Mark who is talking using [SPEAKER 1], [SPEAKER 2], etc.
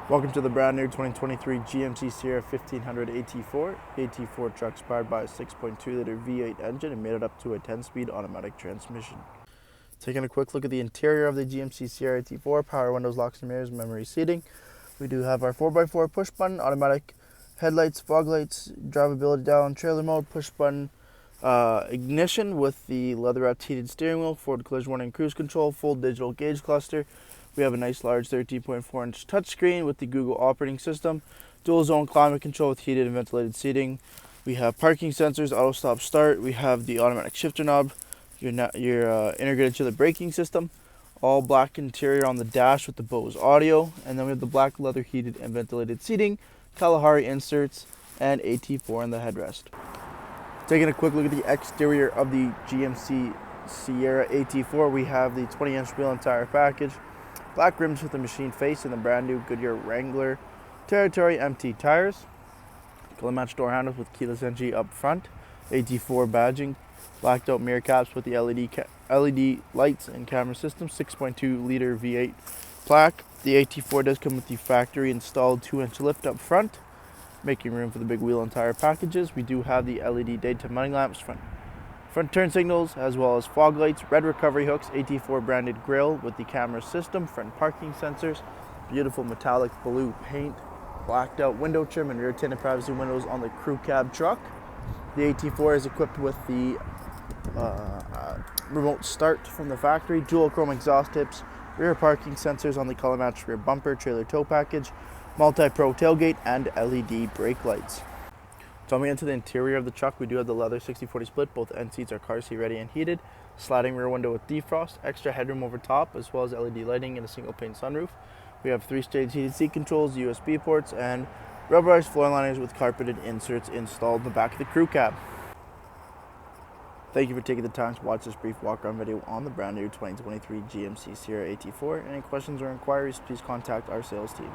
[SPEAKER 1] Welcome to the brand new 2023 GMC Sierra 1500 AT4. AT4 truck's powered by a 6.2-liter V8 engine and made it up to a 10-speed automatic transmission. Taking a quick look at the interior of the GMC Sierra AT4, power windows, locks and mirrors, memory seating. We do have our 4x4 push button, automatic headlights, fog lights, drivability down, trailer mode, push button, ignition with the leather-wrapped heated steering wheel, forward collision warning, cruise control, full digital gauge cluster. We have a nice large 13.4-inch touchscreen with the Google operating system, dual zone climate control with heated and ventilated seating. We have parking sensors, auto stop start. We have the automatic shifter knob, your integrated to the braking system, all black interior on the dash with the Bose audio, and then we have the black leather heated and ventilated seating, Kalahari inserts, and AT4 in the headrest. Taking a quick look at the exterior of the GMC Sierra AT4, we have the 20-inch wheel and tire package, black rims with the machine face, and the brand new Goodyear Wrangler Territory MT tires. Color match door handles with keyless entry up front, AT4 badging, blacked out mirror caps with the LED lights and camera system, 6.2-liter V8 plaque. The AT4 does come with the factory installed 2-inch lift up front, making room for the big wheel and tire packages. We do have the LED daytime running lamps, front turn signals, as well as fog lights, red recovery hooks, AT4 branded grille with the camera system, front parking sensors, beautiful metallic blue paint, blacked out window trim and rear tinted privacy windows on the crew cab truck. The AT4 is equipped with the remote start from the factory, dual chrome exhaust tips, rear parking sensors on the color matched rear bumper, trailer tow package, MultiPro tailgate, and LED brake lights. Jumping into the interior of the truck, we do have the leather 60/40 split. Both end seats are car seat ready and heated. Sliding rear window with defrost, extra headroom over top, as well as LED lighting and a single pane sunroof. We have 3-stage heated seat controls, USB ports, and rubberized floor liners with carpeted inserts installed in the back of the crew cab. Thank you for taking the time to watch this brief walk-around video on the brand new 2023 GMC Sierra AT4. Any questions or inquiries, please contact our sales team.